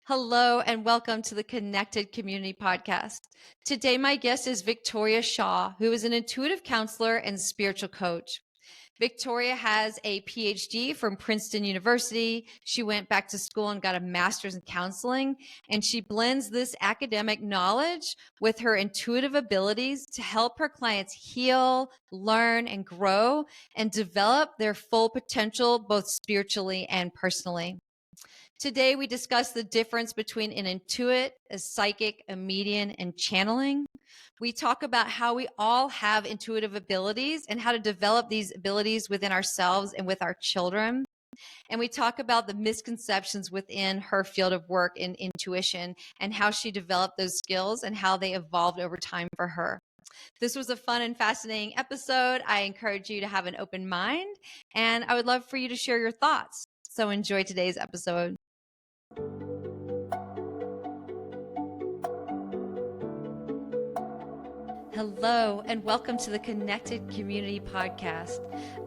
Hello and welcome to the Connected Community Podcast. Today, my guest is Victoria Shaw, who is an intuitive counselor and spiritual coach. Victoria has a PhD from Princeton University. She went back to school and got a master's in counseling, and she blends this academic knowledge with her intuitive abilities to help her clients heal, learn, and grow and develop their full potential, both spiritually and personally. Today, we discuss the difference between an intuit, a psychic, a medium, and channeling. We talk about how we all have intuitive abilities and how to develop these abilities within ourselves and with our children. And we talk about the misconceptions within her field of work in intuition and how she developed those skills and how they evolved over time for her. This was a fun and fascinating episode. I encourage you to have an open mind, and I would love for you to share your thoughts. So enjoy today's episode. Hello, and welcome to the Connected Community Podcast,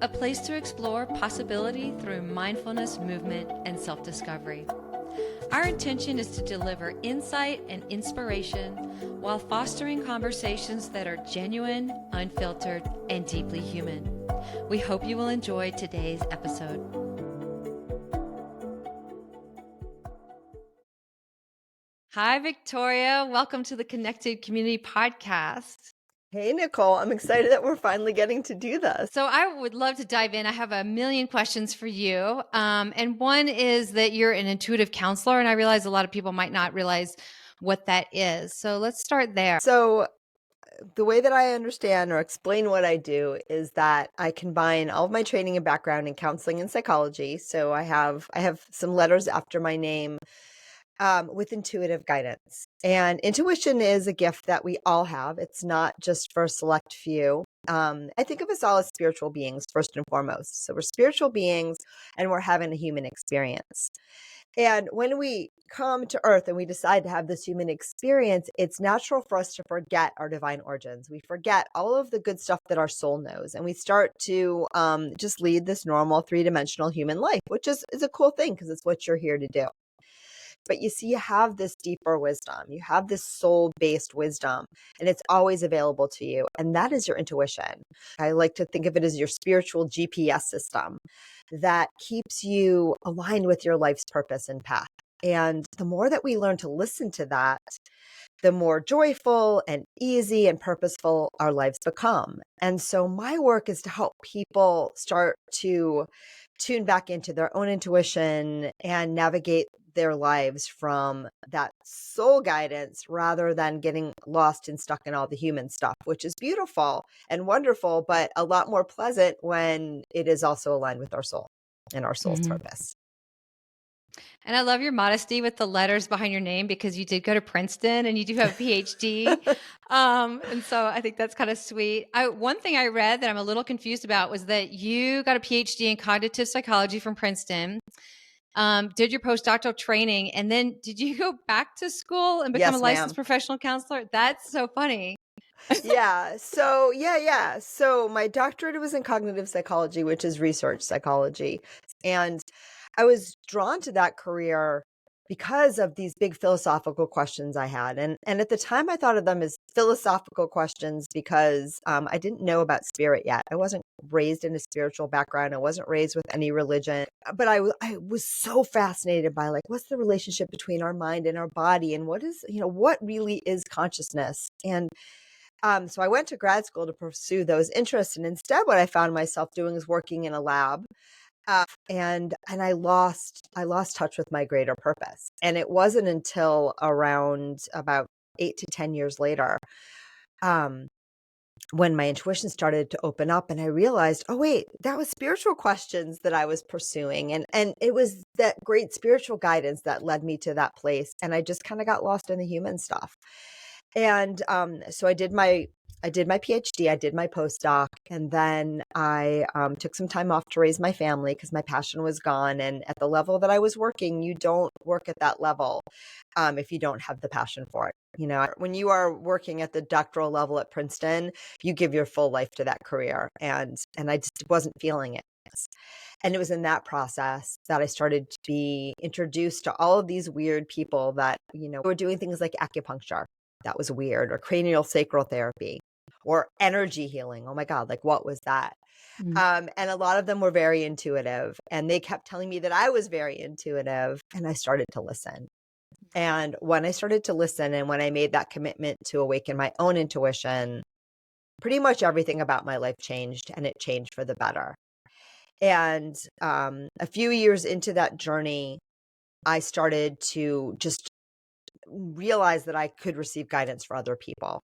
a place to explore possibility through mindfulness, movement, and self-discovery. Our intention is to deliver insight and inspiration while fostering conversations that are genuine, unfiltered, and deeply human. We hope you will enjoy today's episode. Hi, Victoria. Welcome to the Connected Community Podcast. Hey, Nicole, I'm excited that we're finally getting to do this. So I would love to dive in. I have a million questions for you. And one is that you're an intuitive counselor, and I realize a lot of people might not realize what that is. So let's start there. So the way that I understand or explain what I do is that I combine all of my training and background in counseling and psychology. So I have some letters after my name with intuitive guidance. And intuition is a gift that we all have. It's not just for a select few. I think of us all as spiritual beings, first and foremost. So we're spiritual beings and we're having a human experience. And when we come to Earth and we decide to have this human experience, it's natural for us to forget our divine origins. We forget all of the good stuff that our soul knows. And we start to just lead this normal three-dimensional human life, which is a cool thing because it's what you're here to do. But you see, you have this deeper wisdom. You have this soul-based wisdom, and it's always available to you. And that is your intuition. I like to think of it as your spiritual GPS system that keeps you aligned with your life's purpose and path. And the more that we learn to listen to that, the more joyful and easy and purposeful our lives become. And so my work is to help people start to tune back into their own intuition and navigate their lives from that soul guidance rather than getting lost and stuck in all the human stuff, which is beautiful and wonderful, but a lot more pleasant when it is also aligned with our soul and our soul's purpose. And I love your modesty with the letters behind your name because you did go to Princeton and you do have a PhD. And so I think that's kind of sweet. One thing I read that I'm a little confused about was that you got a PhD in cognitive psychology from Princeton, did your postdoctoral training, and then did you go back to school and become Yes, a licensed ma'am. professional counselor? That's so funny. Yeah. So my doctorate was in cognitive psychology, which is research psychology. And I was drawn to that career because of these big philosophical questions I had. And at the time I thought of them as philosophical questions because I didn't know about spirit yet. I wasn't raised in a spiritual background. I wasn't raised with any religion, but I was so fascinated by like, what's the relationship between our mind and our body? And what is, what really is consciousness? And so I went to grad school to pursue those interests. And instead, what I found myself doing is working in a lab. And I lost touch with my greater purpose. And it wasn't until around about 8 to 10 years later, when my intuition started to open up and I realized, oh, wait, that was spiritual questions that I was pursuing. And it was that great spiritual guidance that led me to that place. And I just kind of got lost in the human stuff. And so I did my PhD, I did my postdoc, and then I took some time off to raise my family because my passion was gone. And at the level that I was working, you don't work at that level if you don't have the passion for it. When you are working at the doctoral level at Princeton, you give your full life to that career. And I just wasn't feeling it. And it was in that process that I started to be introduced to all of these weird people that, were doing things like acupuncture. That was weird, or cranial sacral therapy, or energy healing. Oh my God, like what was that? Mhm. And a lot of them were very intuitive, and they kept telling me that I was very intuitive, and I started to listen. And when I started to listen, and when I made that commitment to awaken my own intuition, pretty much everything about my life changed, and it changed for the better. And a few years into that journey, I started to just realize that I could receive guidance for other people,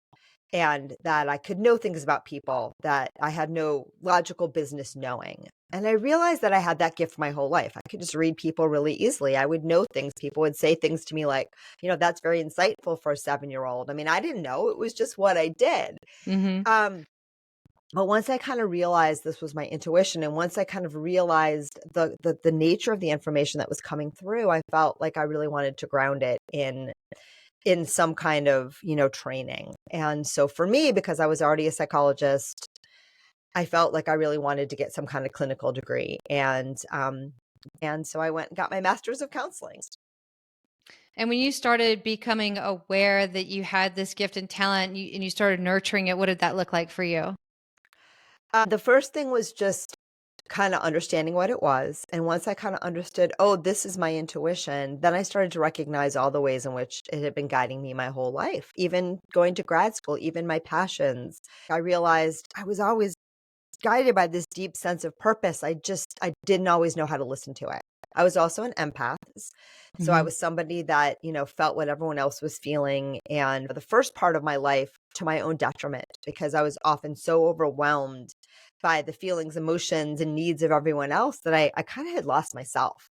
and that I could know things about people that I had no logical business knowing. And I realized that I had that gift my whole life. I could just read people really easily. I would know things. People would say things to me like, that's very insightful for a 7-year-old. I mean, I didn't know. It was just what I did. Mhm. Um, but once I kind of realized this was my intuition, and once I kind of realized the nature of the information that was coming through, I felt like I really wanted to ground it in some kind of, training. And so for me, because I was already a psychologist, I felt like I really wanted to get some kind of clinical degree. And so I went and got my master's of counseling. And when you started becoming aware that you had this gift and talent, and you started nurturing it, what did that look like for you? The first thing was just kind of understanding what it was. And once I kind of understood, oh, this is my intuition, then I started to recognize all the ways in which it had been guiding me my whole life, even going to grad school, even my passions. I realized I was always guided by this deep sense of purpose. I didn't always know how to listen to it. I was also an empath. So I Mhm. was somebody that, felt what everyone else was feeling. And for the first part of my life, to my own detriment, because I was often so overwhelmed by the feelings, emotions, and needs of everyone else that I kind of had lost myself.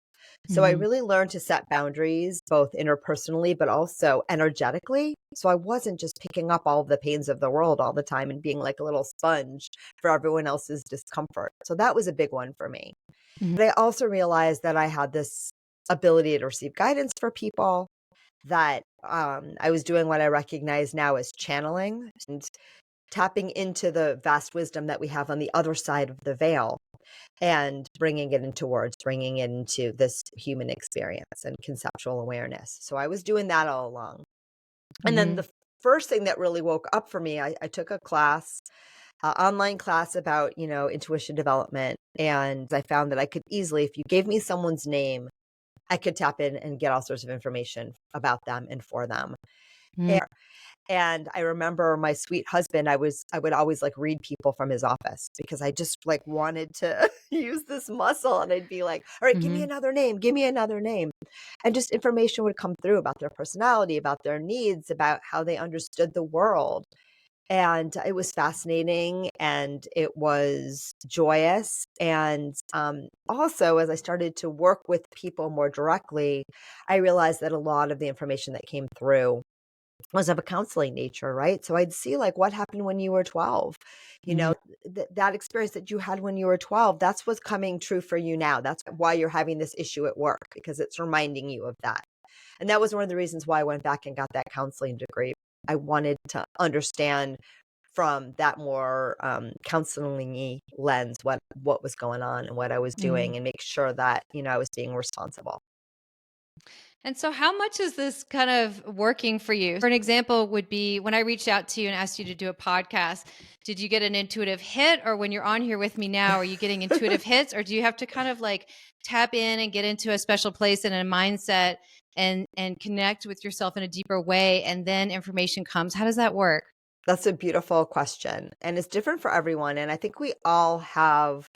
So I Mhm. really learned to set boundaries, both interpersonally, but also energetically. So I wasn't just picking up all of the pains of the world all the time and being like a little sponge for everyone else's discomfort. So that was a big one for me. Mhm. But I also realized that I had this ability to receive guidance for people, that I was doing what I recognize now as channeling and tapping into the vast wisdom that we have on the other side of the veil, and bringing it into words, bringing it into this human experience and conceptual awareness. So I was doing that all along. And then Mhm. the first thing that really woke up for me, I took a class, online class about, intuition development. And I found that I could easily, if you gave me someone's name, I could tap in and get all sorts of information about them and for them. Mhm. And I remember my sweet husband, I would always like read people from his office, because I just like wanted to use this muscle, and I'd be like, all right, give me Mhm. another name, give me another name. And just information would come through about their personality, about their needs, about how they understood the world. And it was fascinating, and it was joyous. And also, as I started to work with people more directly, I realized that a lot of the information that came through was of a counseling nature, right? So I'd see like what happened when you were 12. You Mhm. know, that experience that you had when you were 12, that's what's coming true for you now. That's why you're having this issue at work, because it's reminding you of that. And that was one of the reasons why I went back and got that counseling degree. I wanted to understand from that more counseling-y lens what was going on and what I was Mhm. doing, and make sure that, I was being responsible. And so, how much is this kind of working for you? For an example, would be when I reached out to you and asked you to do a podcast, did you get an intuitive hit? Or when you're on here with me now, are you getting intuitive hits? Or do you have to kind of like tap in and get into a special place and a mindset and connect with yourself in a deeper way? And then information comes. How does that work? That's a beautiful question, and it's different for everyone. And I think we all have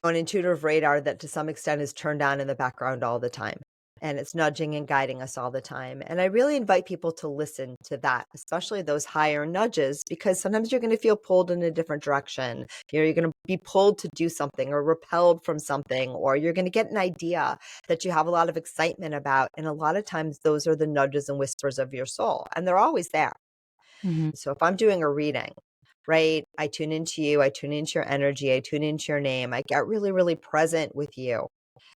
an intuitive radar that to some extent is turned on in the background all the time. And it's nudging and guiding us all the time. And I really invite people to listen to that, especially those higher nudges, because sometimes you're going to feel pulled in a different direction. You're going to be pulled to do something, or repelled from something, or you're going to get an idea that you have a lot of excitement about. And a lot of times those are the nudges and whispers of your soul, and they're always there. Mhm. So if I'm doing a reading, right, I tune into you, I tune into your energy, I tune into your name, I get really, really present with you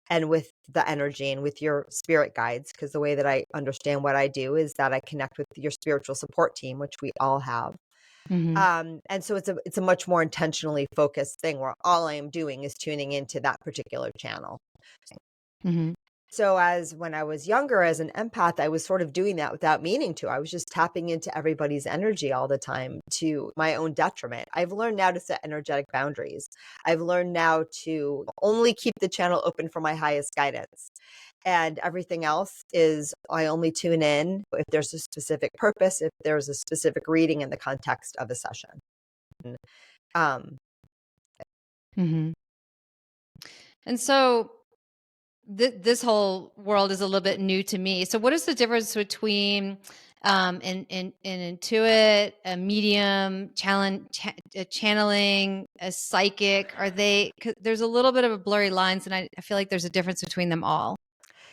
and with the energy and with your spirit guides. Because the way that I understand what I do is that I connect with your spiritual support team, which we all have. And so it's a much more intentionally focused thing where all I am doing is tuning into that particular channel. So as when I was younger as an empath, I was sort of doing that without meaning to. I was just tapping into everybody's energy all the time to my own detriment. I've learned now to set energetic boundaries. I've learned now to only keep the channel open for my highest guidance. And everything else is I only tune in if there's a specific purpose, if there's a specific reading in the context of a session. Um, And so this whole world is a little bit new to me. So what is the difference between an intuit, a medium, a channeling, a psychic? Are they, 'cause there's a little bit of a blurry lines, and I feel like there's a difference between them all.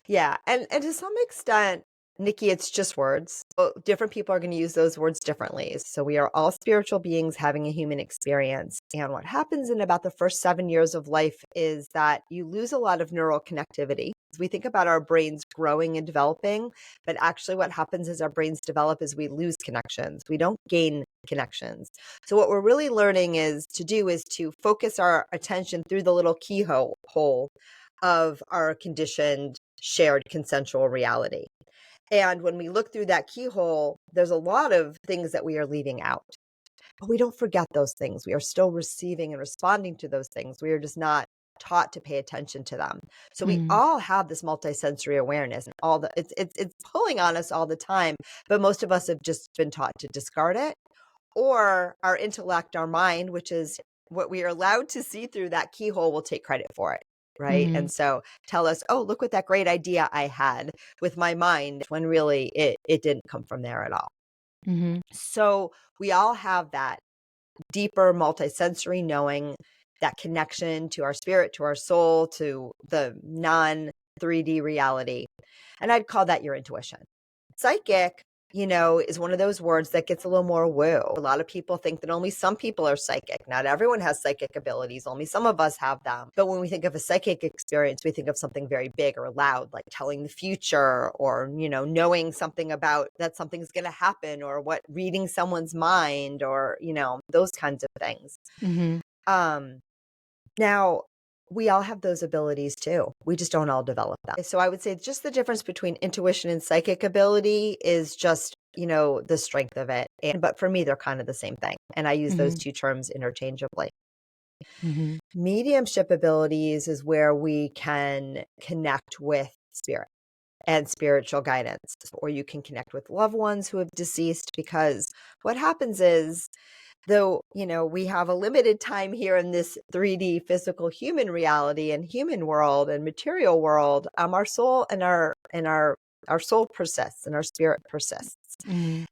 Yeah, and to some extent, Nikki, it's just words. Different people are going to use those words differently. So we are all spiritual beings having a human experience. And what happens in about the first 7 years of life is that you lose a lot of neural connectivity. We think about our brains growing and developing, but actually what happens as our brains develop is we lose connections. We don't gain connections. So what we're really learning is to focus our attention through the little keyhole of our conditioned shared consensual reality. And when we look through that keyhole, there's a lot of things that we are leaving out. But we don't forget those things. We are still receiving and responding to those things. We are just not taught to pay attention to them. So we all have this multisensory awareness and it's pulling on us all the time, but most of us have just been taught to discard it, or our intellect, our mind, which is what we are allowed to see through that keyhole, will take credit for it. Right. And so tell us, oh, look what that great idea I had with my mind, when really it didn't come from there at all. So we all have that deeper multisensory knowing, that connection to our spirit, to our soul, to the non 3D reality. And I'd call that your intuition. Psychic, is one of those words that gets a little more woo. A lot of people think that only some people are psychic. Not everyone has psychic abilities. Only some of us have them. But when we think of a psychic experience, we think of something very big or loud, like telling the future, or, knowing something about that something's going to happen, or reading someone's mind, or, those kinds of things. Now, we all have those abilities too. We just don't all develop them. So I would say just the difference between intuition and psychic ability is just, the strength of it. But for me, they're kind of the same thing. And I use those two terms interchangeably. Mediumship abilities is where we can connect with spirit and spiritual guidance, or you can connect with loved ones who have deceased, because what happens is, though, we have a limited time here in this 3D physical human reality and human world and material world, our soul and our soul persists, and our spirit persists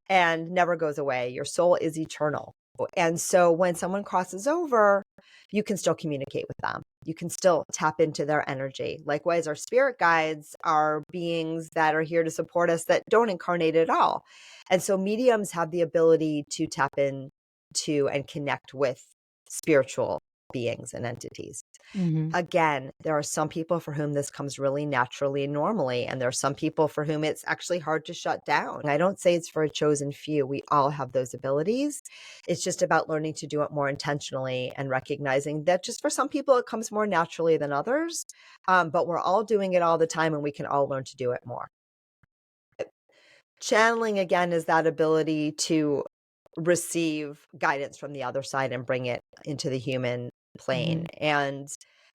and never goes away. Your soul is eternal. And so when someone crosses over, you can still communicate with them. You can still tap into their energy. Likewise, our spirit guides are beings that are here to support us that don't incarnate at all. And so mediums have the ability to tap into and connect with spiritual beings and entities. Again, there are some people for whom this comes really naturally and normally, and there are some people for whom it's actually hard to shut down. I don't say it's for a chosen few. We all have those abilities. It's just about learning to do it more intentionally and recognizing that just for some people, it comes more naturally than others. But we're all doing it all the time, and we can all learn to do it more. Channeling, again, is that ability to receive guidance from the other side and bring it into the human plane. And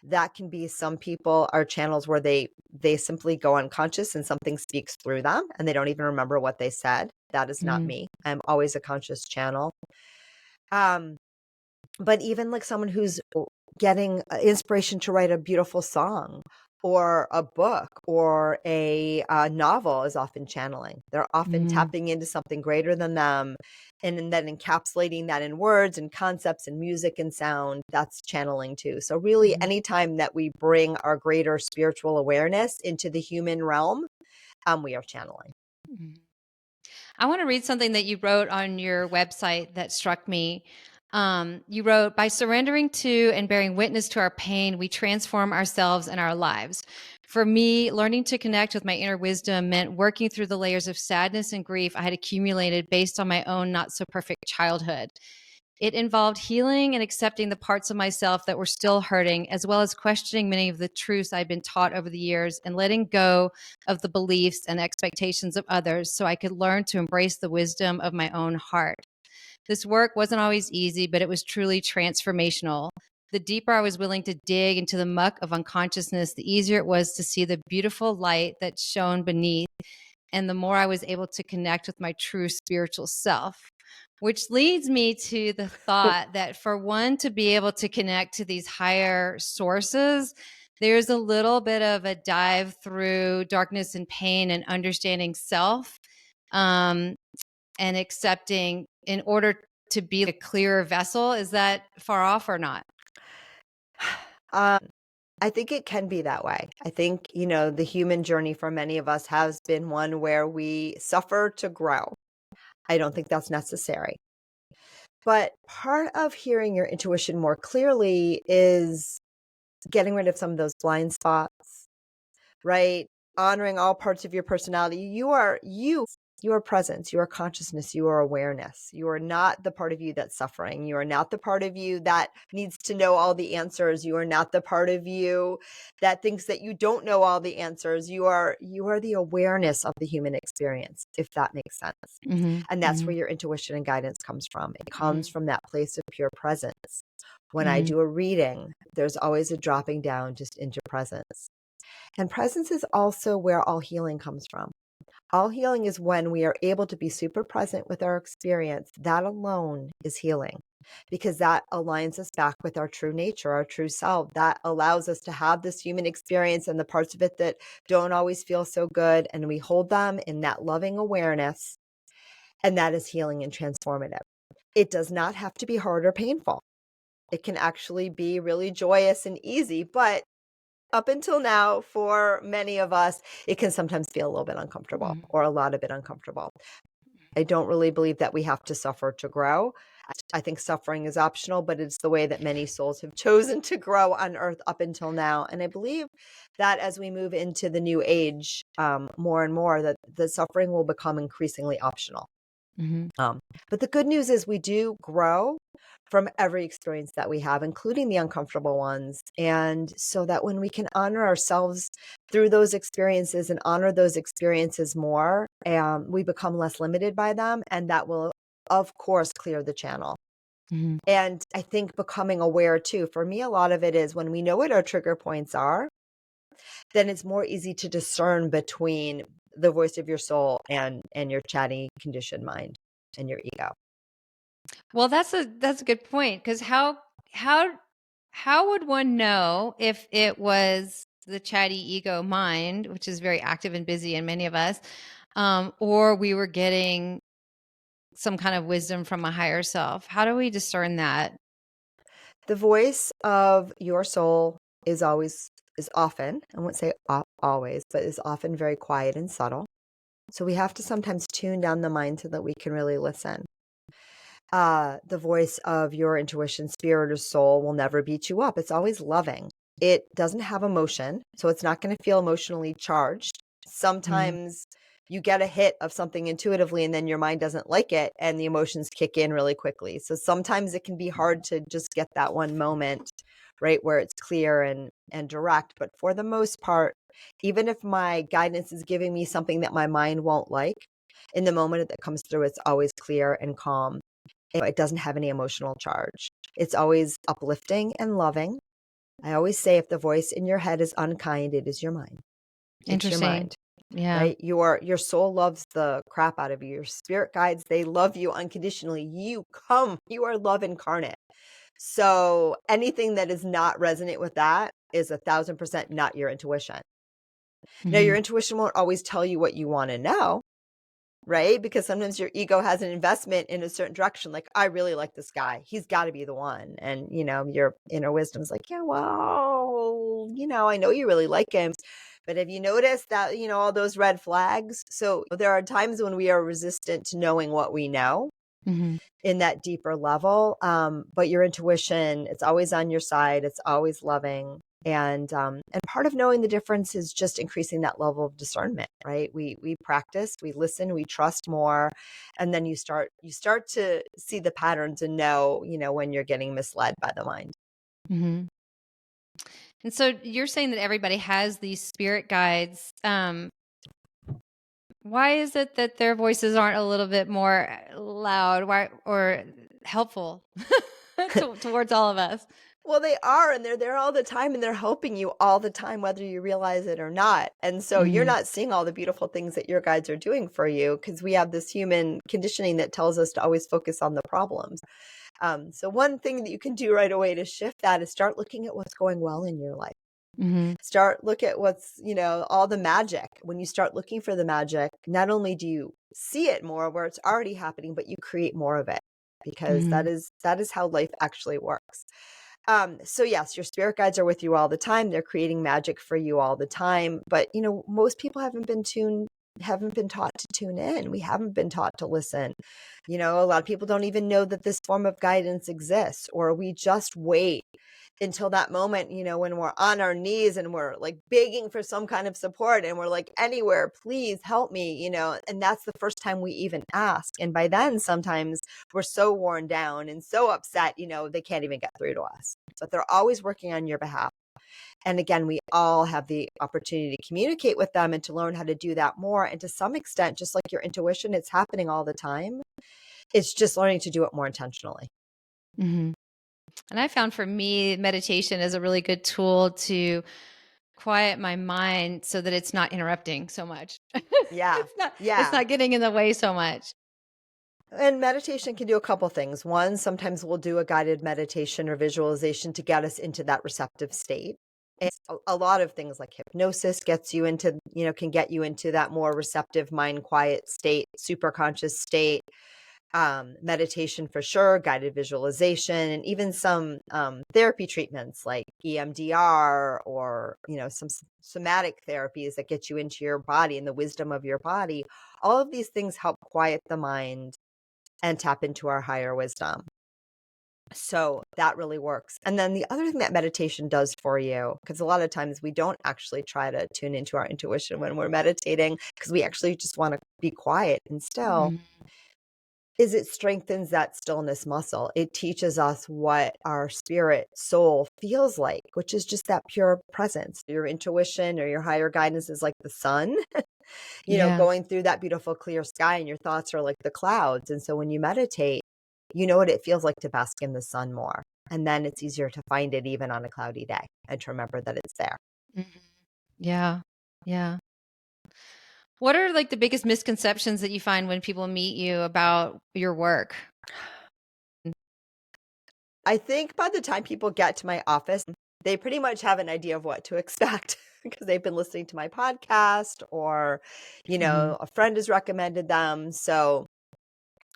that can be, some people are channels where they simply go unconscious and something speaks through them and they don't even remember what they said. That is not me. I'm always a conscious channel. But even like someone who's getting inspiration to write a beautiful song or a book or a novel is often channeling. They're often tapping into something greater than them, and then encapsulating that in words and concepts and music and sound. That's channeling too. So really, anytime that we bring our greater spiritual awareness into the human realm, we are channeling. I want to read something that you wrote on your website that struck me. You wrote, by surrendering to and bearing witness to our pain, we transform ourselves and our lives. For me, learning to connect with my inner wisdom meant working through the layers of sadness and grief I had accumulated based on my own not so perfect childhood. It involved healing and accepting the parts of myself that were still hurting, as well as questioning many of the truths I'd been taught over the years and letting go of the beliefs and expectations of others so I could learn to embrace the wisdom of my own heart. This work wasn't always easy, but it was truly transformational. The deeper I was willing to dig into the muck of unconsciousness, the easier it was to see the beautiful light that shone beneath, and the more I was able to connect with my true spiritual self. Which leads me to the thought that for one to be able to connect to these higher sources, there's a little bit of a dive through darkness and pain and understanding self, um, and accepting in order to be a clearer vessel. Is that far off or not? I think it can be that way. I think, the human journey for many of us has been one where we suffer to grow. I don't think that's necessary. But part of hearing your intuition more clearly is getting rid of some of those blind spots, right? Honoring all parts of your personality. You are presence, you are consciousness, you are awareness. You are not the part of you that's suffering. You are not the part of you that needs to know all the answers. You are not the part of you that thinks that you don't know all the answers. You are the awareness of the human experience, if that makes sense. Mm-hmm. And that's Mm-hmm. where your intuition and guidance comes from. It comes Mm-hmm. from that place of pure presence. When I Mm-hmm. do a reading, there's always a dropping down just into presence. And presence is also where all healing comes from. All healing is when we are able to be super present with our experience. That alone is healing because that aligns us back with our true nature, our true self. That allows us to have this human experience and the parts of it that don't always feel so good. And we hold them in that loving awareness. And that is healing and transformative. It does not have to be hard or painful. It can actually be really joyous and easy, but up until now, for many of us, it can sometimes feel a little bit uncomfortable or a lot of it uncomfortable. I don't really believe that we have to suffer to grow. I think suffering is optional, but it's the way that many souls have chosen to grow on earth up until now. And I believe that as we move into the new age, more and more, that the suffering will become increasingly optional. Mm-hmm. But the good news is we do grow from every experience that we have, including the uncomfortable ones. And so that when we can honor ourselves through those experiences and honor those experiences more, we become less limited by them. And that will, of course, clear the channel. Mm-hmm. And I think becoming aware too, for me, a lot of it is when we know what our trigger points are, then it's more easy to discern between the voice of your soul and your chatty conditioned mind and your ego. Well, that's a good point, because how would one know if it was the chatty ego mind, which is very active and busy in many of us, or we were getting some kind of wisdom from a higher self? How do we discern that? The voice of your soul is often, I won't say always, but is often very quiet and subtle. So we have to sometimes tune down the mind so that we can really listen. The voice of your intuition, spirit, or soul will never beat you up. It's always loving. It doesn't have emotion, so it's not going to feel emotionally charged. Sometimes you get a hit of something intuitively and then your mind doesn't like it and the emotions kick in really quickly. So sometimes it can be hard to just get that one moment, right, where it's clear and direct. But for the most part, even if my guidance is giving me something that my mind won't like, in the moment that comes through, it's always clear and calm. It doesn't have any emotional charge. It's always uplifting and loving. I always say if the voice in your head is unkind, it is your mind. It's your Interesting. mind, Yeah. right? Your soul loves the crap out of you. Your spirit guides, they love you unconditionally. You are love incarnate. So anything that is not resonant with that is 1,000% not your intuition. Now, your intuition won't always tell you what you want to know, right? Because sometimes your ego has an investment in a certain direction. Like, I really like this guy. He's got to be the one. And, your inner wisdom's like, yeah, well, I know you really like him. But have you noticed that, all those red flags? So there are times when we are resistant to knowing what we know in that deeper level. But your intuition, it's always on your side. It's always loving. And part of knowing the difference is just increasing that level of discernment, right? We practice, we listen, we trust more, and then you start to see the patterns and know, when you're getting misled by the mind. Mm-hmm. And so you're saying that everybody has these spirit guides. Why is it that their voices aren't a little bit more loud, or helpful towards all of us? Well, they are, and they're there all the time, and they're helping you all the time, whether you realize it or not. And so you're Mm-hmm. not seeing all the beautiful things that your guides are doing for you, because we have this human conditioning that tells us to always focus on the problems. So one thing that you can do right away to shift that is start looking at what's going well in your life. Mm-hmm. Look at what's, all the magic. When you start looking for the magic, not only do you see it more where it's already happening, but you create more of it, because Mm-hmm. that is how life actually works. So yes, your spirit guides are with you all the time. They're creating magic for you all the time. But, most people haven't been taught to tune in. We haven't been taught to listen. A lot of people don't even know that this form of guidance exists, or we just wait until that moment, when we're on our knees and we're like begging for some kind of support, and we're like, anywhere, please help me, and that's the first time we even ask. And by then, sometimes we're so worn down and so upset, they can't even get through to us. But they're always working on your behalf. And again, we all have the opportunity to communicate with them and to learn how to do that more. And to some extent, just like your intuition, it's happening all the time. It's just learning to do it more intentionally. Mm-hmm. And I found for me, meditation is a really good tool to quiet my mind so that it's not interrupting so much. Yeah. It's Yeah. not getting in the way so much. And meditation can do a couple things. One, sometimes we'll do a guided meditation or visualization to get us into that receptive state. And a lot of things like hypnosis gets you into, can get you into that more receptive mind quiet state, super conscious state. Meditation for sure, guided visualization, and even some therapy treatments like EMDR, or some somatic therapies that get you into your body and the wisdom of your body. All of these things help quiet the mind and tap into our higher wisdom. So that really works. And then the other thing that meditation does for you, because a lot of times we don't actually try to tune into our intuition when we're meditating, because we actually just want to be quiet and still, Mm-hmm. is it strengthens that stillness muscle. It teaches us what our spirit soul feels like, which is just that pure presence. Your intuition or your higher guidance is like the sun, Yeah. going through that beautiful clear sky, and your thoughts are like the clouds. And so when you meditate, you know what it feels like to bask in the sun more. And then it's easier to find it even on a cloudy day and to remember that it's there. Mm-hmm. Yeah. Yeah. What are like the biggest misconceptions that you find when people meet you about your work? I think by the time people get to my office, they pretty much have an idea of what to expect because they've been listening to my podcast, or, Mm-hmm. a friend has recommended them. So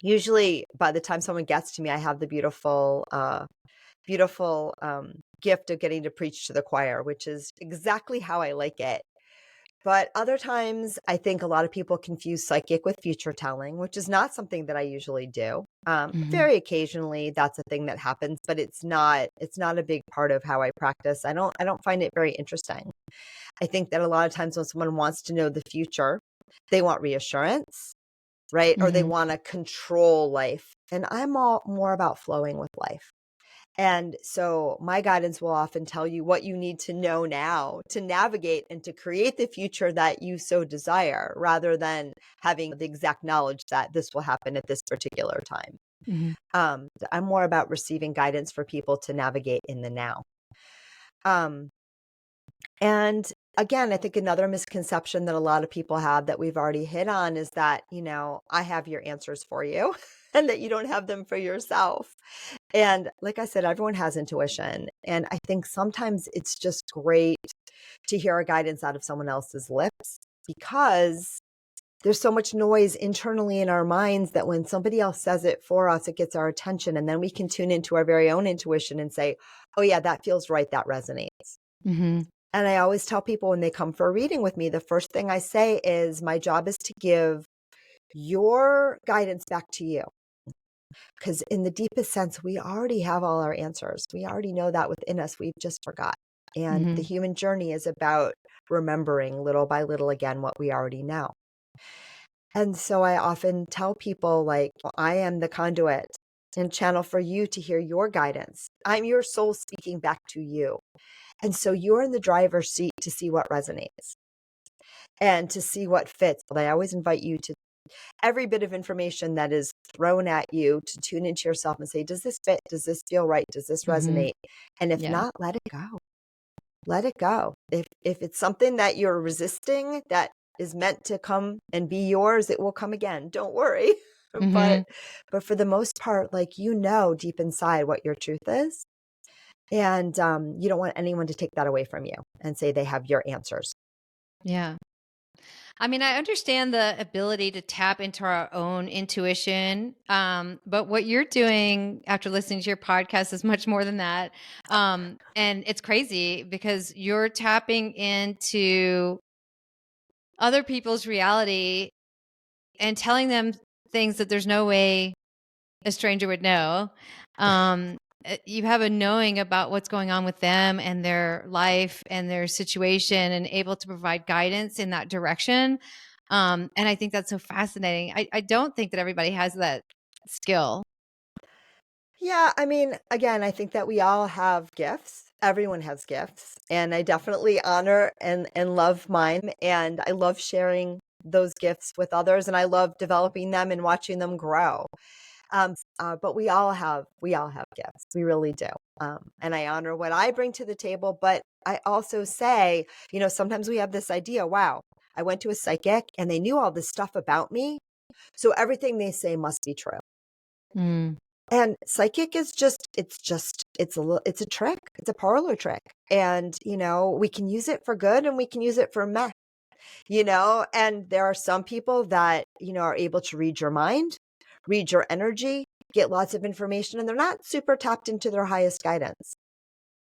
usually by the time someone gets to me, I have the beautiful gift of getting to preach to the choir, which is exactly how I like it. But other times, I think a lot of people confuse psychic with future telling, which is not something that I usually do. Mm-hmm. Very occasionally, that's a thing that happens, but it's not a big part of how I practice. I don't find it very interesting. I think that a lot of times when someone wants to know the future, they want reassurance, right? Or they Mm-hmm. want to control life. And I'm all more about flowing with life. And so my guidance will often tell you what you need to know now to navigate and to create the future that you so desire, rather than having the exact knowledge that this will happen at this particular time. Mm-hmm. I'm more about receiving guidance for people to navigate in the now. Um, and again, I think another misconception that a lot of people have that we've already hit on is that, I have your answers for you and that you don't have them for yourself. And like I said, everyone has intuition. And I think sometimes it's just great to hear a guidance out of someone else's lips, because there's so much noise internally in our minds that when somebody else says it for us, it gets our attention. And then we can tune into our very own intuition and say, oh, yeah, that feels right. That resonates. Mm-hmm. And I always tell people when they come for a reading with me, the first thing I say is my job is to give your guidance back to you. Because in the deepest sense, we already have all our answers. We already know that within us. We've just forgot. And the human journey is about remembering little by little again what we already know. And so I often tell people, like, I am the conduit and channel for you to hear your guidance. I'm your soul speaking back to you. And so you're in the driver's seat to see what resonates and to see what fits. But I always invite you to every bit of information that is thrown at you to tune into yourself and say, does this fit? Does this feel right? Does this resonate? And if Yeah. not, let it go. Let it go. If it's something that you're resisting that is meant to come and be yours, it will come again. Don't worry. But for the most part, like, you know, deep inside what your truth is. And you don't want anyone to take that away from you and say they have your answers. Yeah. I mean, I understand the ability to tap into our own intuition. But what you're doing after listening to your podcast is much more than that. And it's crazy because you're tapping into other people's reality and telling them things that there's no way a stranger would know. You have a knowing about what's going on with them and their life and their situation, and able to provide guidance in that direction. And I think that's so fascinating. I don't think that everybody has that skill. Yeah, I mean, again, I think that we all have gifts. Everyone has gifts, and I definitely honor and love mine, and I love sharing those gifts with others, and I love developing them and watching them grow. But we all have gifts. We really do. And I honor what I bring to the table, but I also say, sometimes we have this idea, wow, I went to a psychic and they knew all this stuff about me, so everything they say must be true. Mm, And psychic is it's a trick. It's a parlor trick. And, we can use it for good and we can use it for meh, and there are some people that, are able to read your mind, read your energy, get lots of information, and they're not super tapped into their highest guidance.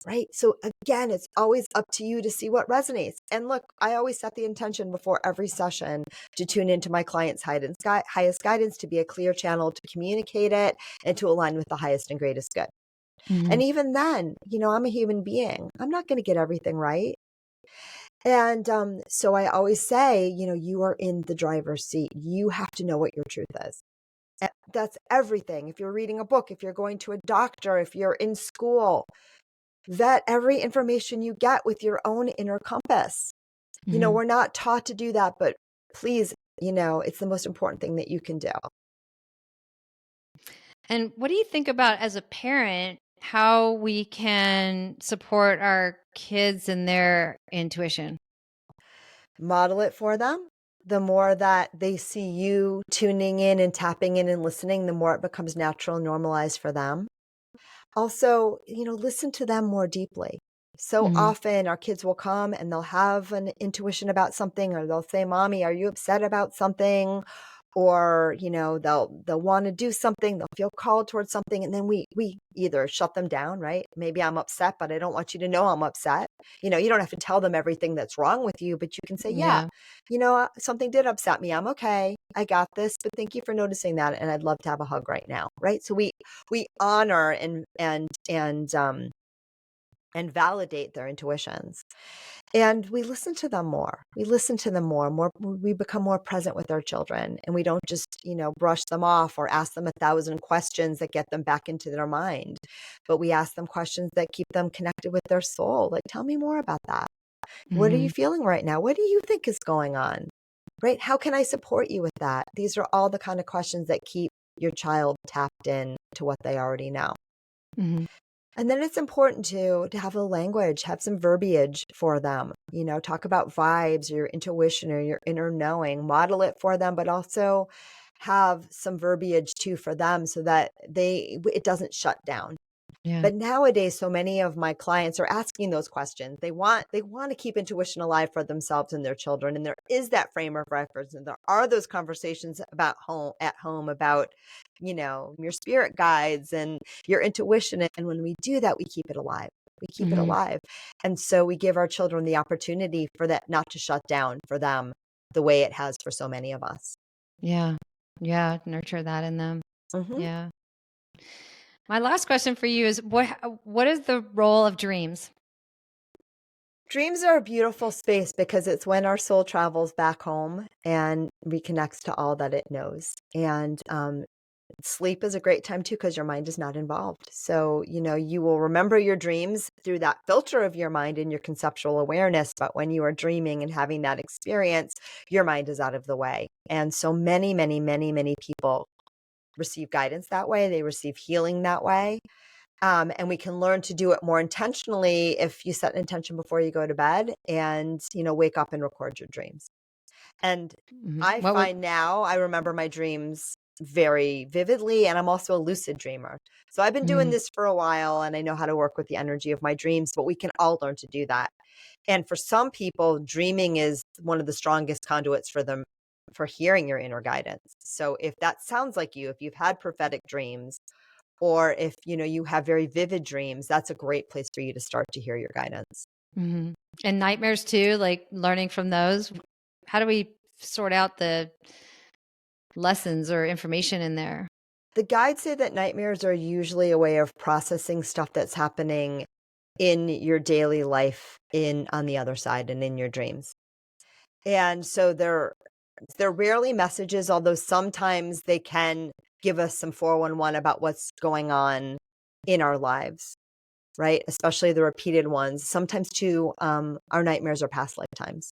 Right. So again, it's always up to you to see what resonates. And look, I always set the intention before every session to tune into my client's highest guidance, to be a clear channel, to communicate it, and to align with the highest and greatest good. mhm, And even then, I'm a human being. I'm not going to get everything right. And so I always say, you are in the driver's seat. You have to know what your truth is. That's everything. If you're reading a book, if you're going to a doctor, if you're in school, vet every information you get with your own inner compass. mhm. We're not taught to do that, but please, it's the most important thing that you can do. And what do you think about, as a parent, how we can support our kids and their intuition? Model it for them. The more that they see you tuning in and tapping in and listening, the more it becomes natural and normalized for them. Also, listen to them more deeply. So Mhm. often our kids will come and they'll have an intuition about something, or they'll say, "Mommy, are you upset about something?" Or, they'll want to do something, they'll feel called towards something, and then we either shut them down, right? Maybe I'm upset, but I don't want you to know I'm upset. You don't have to tell them everything that's wrong with you, but you can say, "Yeah, Yeah. something did upset me. I'm okay. I got this, but thank you for noticing that, and I'd love to have a hug right now." Right? So we honor and validate their intuitions, and we listen to them more. We listen to them more. We become more present with our children, and we don't just brush them off or ask them 1,000 questions that get them back into their mind, but we ask them questions that keep them connected with their soul. Like, tell me more about that. What are you Mhm. feeling right now? What do you think is going on? Right? How can I support you with that? These are all the kind of questions that keep your child tapped in to what they already know. Mhm. And then it's important to have a language, have some verbiage for them, talk about vibes or your intuition or your inner knowing, model it for them, but also have some verbiage too for them so that it doesn't shut down. Yeah. But nowadays, so many of my clients are asking those questions. They want to keep intuition alive for themselves and their children. And there is that frame of reference. And there are those conversations about at home about, your spirit guides and your intuition. And when we do that, we keep it alive. We keep it Mhm. alive. And so we give our children the opportunity for that not to shut down for them the way it has for so many of us. Yeah. Yeah. Nurture that in them. Hmm. Yeah. My last question for you is, what is the role of dreams? Dreams are a beautiful space because it's when our soul travels back home and reconnects to all that it knows. And sleep is a great time too because your mind is not involved. So, you will remember your dreams through that filter of your mind and your conceptual awareness. But when you are dreaming and having that experience, your mind is out of the way. And so many, many, many, many people receive guidance that way. They receive healing that way. And we can learn to do it more intentionally if you set an intention before you go to bed and, wake up and record your dreams. And I What would find now I remember my dreams very vividly, and I'm also a lucid dreamer. So I've been doing this for a while, and I know how to work with the energy of my dreams, but we can all learn to do that. And for some people, dreaming is one of the strongest conduits for them for hearing your inner guidance. So if that sounds like you, if you've had prophetic dreams, or if, you have very vivid dreams, that's a great place for you to start to hear your guidance. and nightmares too, like learning from those? How do we sort out the lessons or information in there? The guides say that nightmares are usually a way of processing stuff that's happening in your daily life on the other side and in your dreams. And so they're rarely messages, although sometimes they can give us some 411 about what's going on in our lives, right? Especially the repeated ones. Sometimes too, our nightmares are past lifetimes.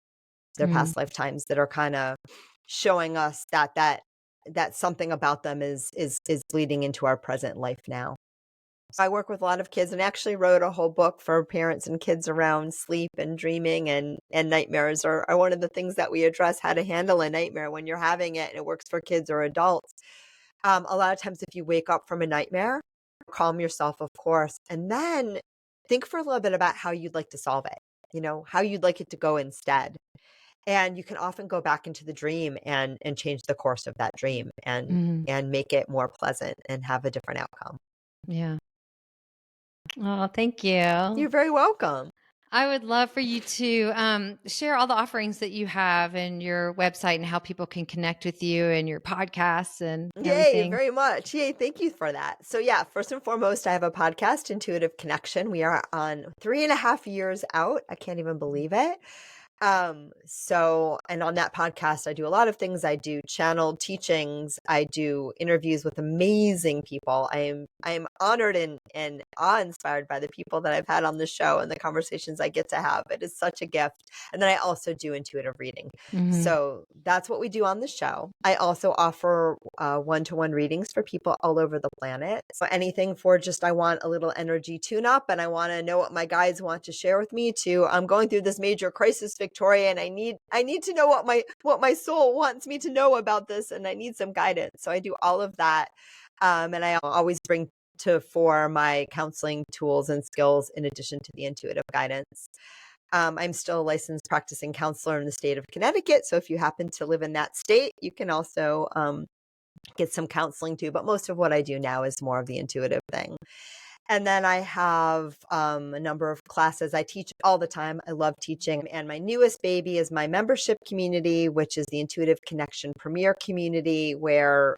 They're past lifetimes that are kind of showing us that something about them is bleeding into our present life now. So I work with a lot of kids and actually wrote a whole book for parents and kids around sleep and dreaming, and nightmares are one of the things that we address, how to handle a nightmare when you're having it, and it works for kids or adults. A lot of times if you wake up from a nightmare, calm yourself, of course, and then think for a little bit about how you'd like to solve it, how you'd like it to go instead. And you can often go back into the dream and change the course of that dream and make it more pleasant and have a different outcome. Yeah. Oh, thank you. You're very welcome. I would love for you to share all the offerings that you have and your website and how people can connect with you and your podcasts and Yay, everything. very much. Yay, thank you for that. So yeah, first and foremost, I have a podcast, Intuitive Connection. We are on 3.5 years out. I can't even believe it. And on that podcast, I do a lot of things. I do channeled teachings. I do interviews with amazing people. I am honored and awe-inspired by the people that I've had on the show and the conversations I get to have. It is such a gift. And then I also do intuitive reading. So that's what we do on the show. I also offer one-to-one readings for people all over the planet. So anything for just, I want a little energy tune-up and I want to know what my guides want to share with me, to I'm going through this major crisis, Victoria, and I need to know what my soul wants me to know about this, and I need some guidance. So I do all of that. And I always bring to fore my counseling tools and skills in addition to the intuitive guidance. I'm still a licensed practicing counselor in the state of Connecticut. So if you happen to live in that state, you can also get some counseling too. But most of what I do now is more of the intuitive thing. And then I have a number of classes. I teach all the time. I love teaching. And my newest baby is my membership community, which is the Intuitive Connection Premier Community, where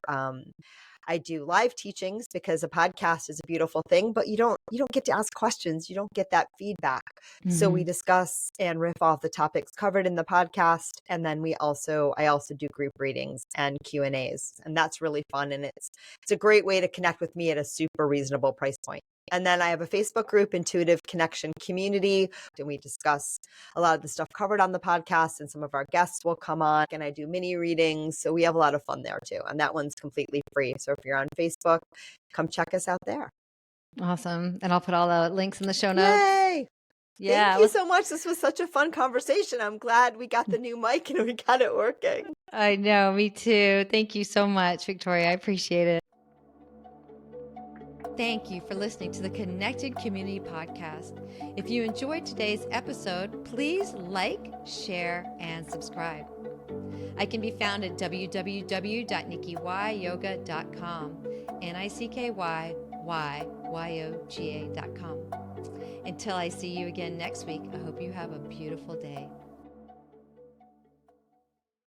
I do live teachings, because a podcast is a beautiful thing, but you don't get to ask questions. You don't get that feedback. So we discuss and riff off the topics covered in the podcast. And then I also do group readings and Q&As. And that's really fun. And it's a great way to connect with me at a super reasonable price point. And then I have a Facebook group, Intuitive Connection Community, and we discuss a lot of the stuff covered on the podcast, and some of our guests will come on, and I do mini readings. So we have a lot of fun there too. And that one's completely free. So if you're on Facebook, come check us out there. Awesome. And I'll put all the links in the show notes. Yay! Yeah. Thank you so much. This was such a fun conversation. I'm glad we got the new mic and we got it working. I know, me too. Thank you so much, Victoria. I appreciate it. Thank you for listening to the Connected Community Podcast. If you enjoyed today's episode, please like, share, and subscribe. I can be found at www.nikkiyoga.com, NICKYYYOGA.com. Until I see you again next week, I hope you have a beautiful day.